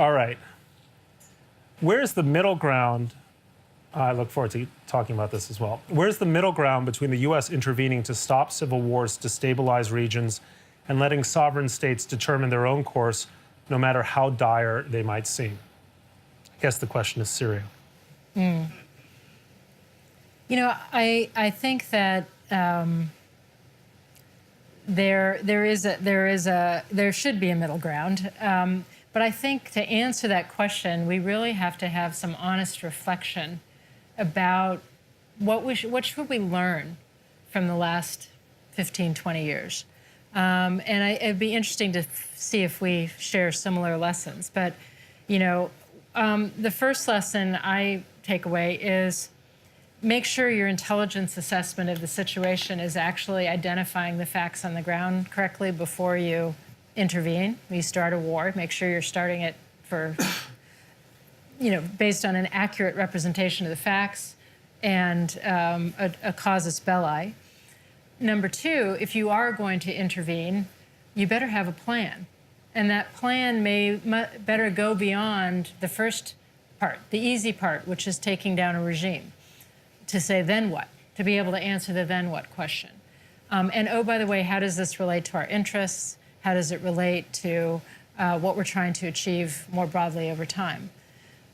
All right. Where's the middle ground? I look forward to talking about this as well. Where's the middle ground between the U.S. intervening to stop civil wars, destabilize regions, and letting sovereign states determine their own course, no matter how dire they might seem? I guess the question is Syria. You know, I think that there should be a middle ground. But I think to answer that question, we really have to have some honest reflection about what should we learn from the last 15, 20 years. And it'd be interesting to see if we share similar lessons. But, you know, the first lesson I take away is make sure your intelligence assessment of the situation is actually identifying the facts on the ground correctly before you intervene. When you start a war, make sure you're starting it for, you know, based on an accurate representation of the facts and a casus belli. Number two, if you are going to intervene, you better have a plan. And that plan better go beyond the first part, the easy part, which is taking down a regime, to say, then what? To be able to answer the then what question. And oh, by the way, how does this relate to our interests? How does it relate to what we're trying to achieve more broadly over time?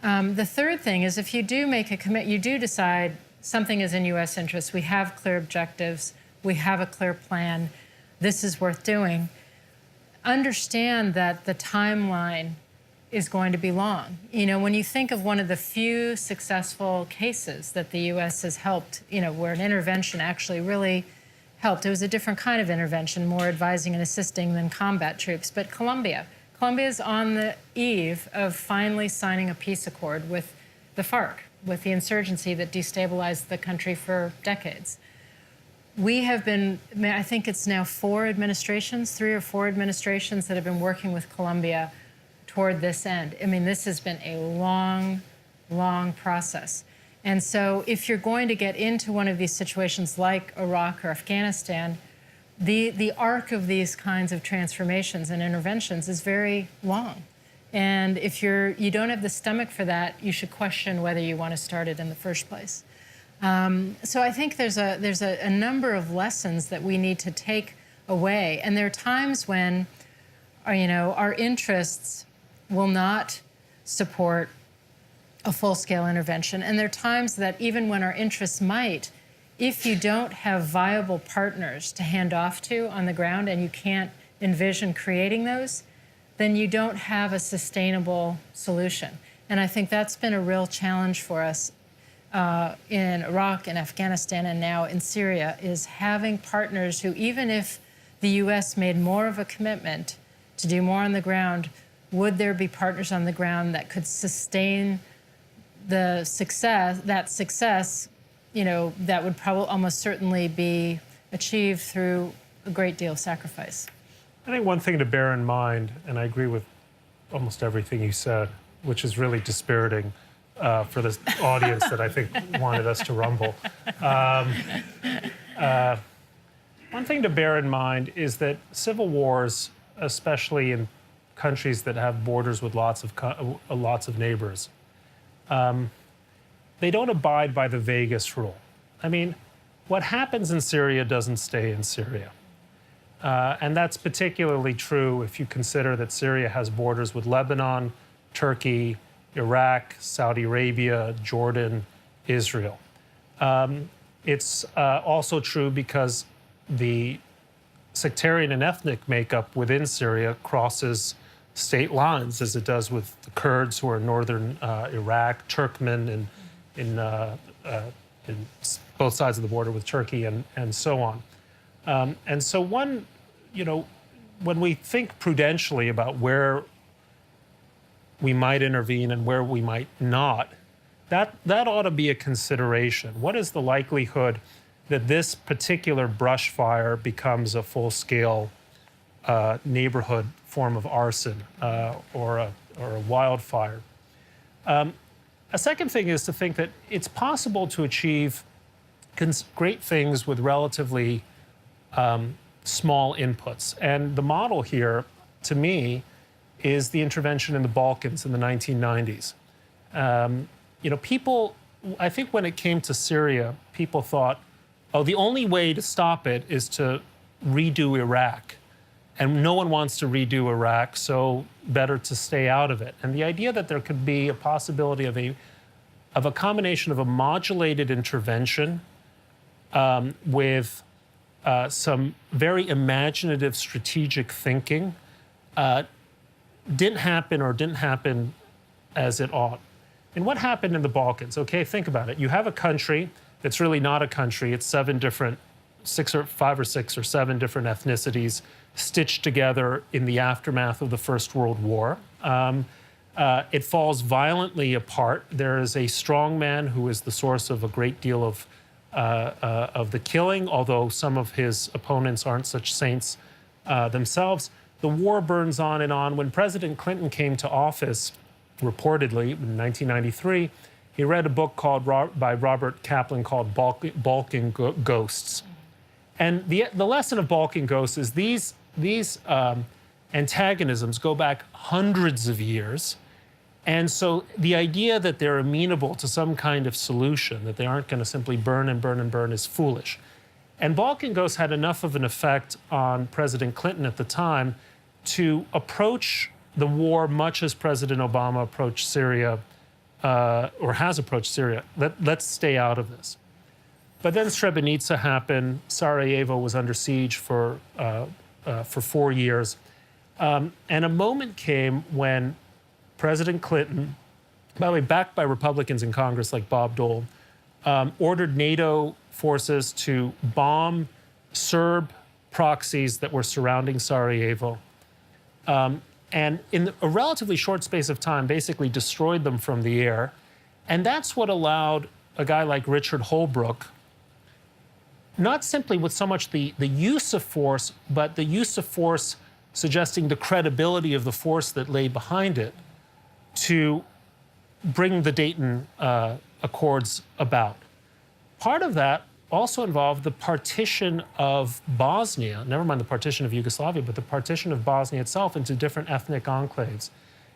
The third thing is if you do make a commit, you do decide something is in U.S. interest, we have clear objectives, we have a clear plan, this is worth doing, understand that the timeline is going to be long. You know, when you think of one of the few successful cases that the U.S. has helped, you know, where an intervention actually really helped. It was a different kind of intervention, more advising and assisting than combat troops. But Colombia is on the eve of finally signing a peace accord with the FARC, with the insurgency that destabilized the country for decades. We have been, I think it's now 3 or 4 administrations that have been working with Colombia toward this end. I mean, this has been a long, long process. And so if you're going to get into one of these situations like Iraq or Afghanistan, the arc of these kinds of transformations and interventions is very long. And if you don't have the stomach for that, you should question whether you want to start it in the first place. So I think there's a number of lessons that we need to take away. And there are times when, you know, our interests will not support a full-scale intervention. And there are times that even when our interests might, if you don't have viable partners to hand off to on the ground and you can't envision creating those, then you don't have a sustainable solution. And I think that's been a real challenge for us in Iraq and Afghanistan and now in Syria, is having partners who, even if the U.S. made more of a commitment to do more on the ground, would there be partners on the ground that could sustain the success, you know, that would probably almost certainly be achieved through a great deal of sacrifice. I think one thing to bear in mind, and I agree with almost everything you said, which is really dispiriting for this audience that I think wanted us to rumble. One thing to bear in mind is that civil wars, especially in countries that have borders with lots of neighbors, they don't abide by the Vegas rule. I mean, what happens in Syria doesn't stay in Syria. And that's particularly true if you consider that Syria has borders with Lebanon, Turkey, Iraq, Saudi Arabia, Jordan, Israel. It's also true because the sectarian and ethnic makeup within Syria crosses state lines, as it does with the Kurds who are in northern Iraq, Turkmen in both sides of the border with Turkey, and so on. And so one, you know, when we think prudentially about where we might intervene and where we might not, that ought to be a consideration. What is the likelihood that this particular brush fire becomes a full-scale neighborhood form of arson or a wildfire? A second thing is to think that it's possible to achieve great things with relatively small inputs. And the model here, to me, is the intervention in the Balkans in the 1990s. People, I think when it came to Syria, people thought, oh, the only way to stop it is to redo Iraq. And no one wants to redo Iraq, so better to stay out of it. And the idea that there could be a possibility of a combination of a modulated intervention with some very imaginative strategic thinking didn't happen as it ought. And what happened in the Balkans? Okay, think about it. You have a country that's really not a country. It's five or six or seven different ethnicities stitched together in the aftermath of the First World War. It falls violently apart. There is a strong man who is the source of a great deal of the killing, although some of his opponents aren't such saints themselves. The war burns on and on. When President Clinton came to office, reportedly in 1993, he read a book by Robert Kaplan called Balkan Ghosts. And the lesson of Balkan Ghosts is these antagonisms go back hundreds of years. And so the idea that they're amenable to some kind of solution, that they aren't going to simply burn and burn and burn, is foolish. And Balkan Ghosts had enough of an effect on President Clinton at the time to approach the war much as President Obama approached Syria, or has approached Syria. Let's stay out of this. But then Srebrenica happened. Sarajevo was under siege for 4 years. And a moment came when President Clinton, by the way, backed by Republicans in Congress like Bob Dole, ordered NATO forces to bomb Serb proxies that were surrounding Sarajevo. And in a relatively short space of time, basically destroyed them from the air. And that's what allowed a guy like Richard Holbrooke, not simply with so much the use of force, but the use of force suggesting the credibility of the force that lay behind it, to bring the Dayton Accords about. Part of that also involved the partition of Bosnia, never mind the partition of Yugoslavia, but the partition of Bosnia itself into different ethnic enclaves.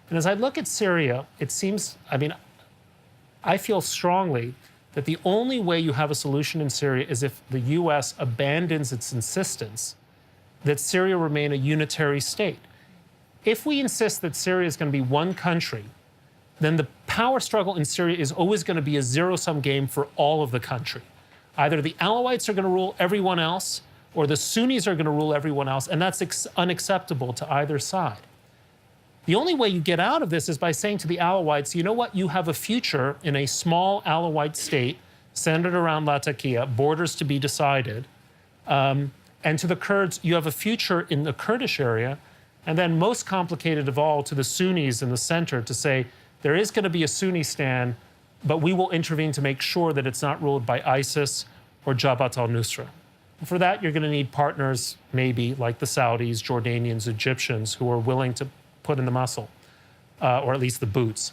And as I look at Syria, it seems, I feel strongly that the only way you have a solution in Syria is if the US abandons its insistence that Syria remain a unitary state. If we insist that Syria is going to be one country, then the power struggle in Syria is always going to be a zero-sum game for all of the country. Either the Alawites are going to rule everyone else, or the Sunnis are going to rule everyone else, and that's unacceptable to either side. The only way you get out of this is by saying to the Alawites, you know what, you have a future in a small Alawite state centered around Latakia, borders to be decided, and to the Kurds, you have a future in the Kurdish area, and then most complicated of all, to the Sunnis in the center, to say there is going to be a Sunnistan, but we will intervene to make sure that it's not ruled by ISIS or Jabhat al-Nusra. For that, you're going to need partners, maybe like the Saudis, Jordanians, Egyptians, who are willing to put in the muscle, or at least the boots.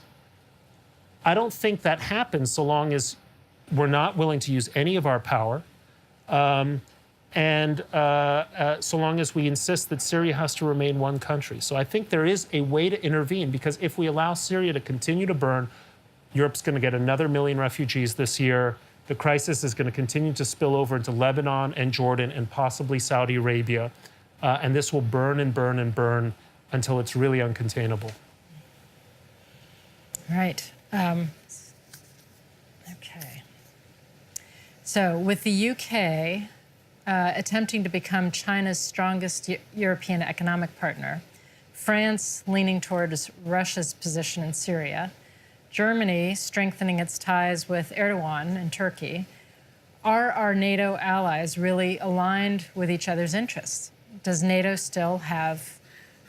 I don't think that happens so long as we're not willing to use any of our power, and so long as we insist that Syria has to remain one country. So I think there is a way to intervene, because if we allow Syria to continue to burn, Europe's going to get another 1 million refugees this year. The crisis is going to continue to spill over into Lebanon and Jordan and possibly Saudi Arabia. And this will burn and burn and burn until it's really uncontainable. Right. Okay. So with the UK attempting to become China's strongest European economic partner, France leaning towards Russia's position in Syria, Germany strengthening its ties with Erdogan and Turkey, are our NATO allies really aligned with each other's interests? Does NATO still have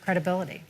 credibility?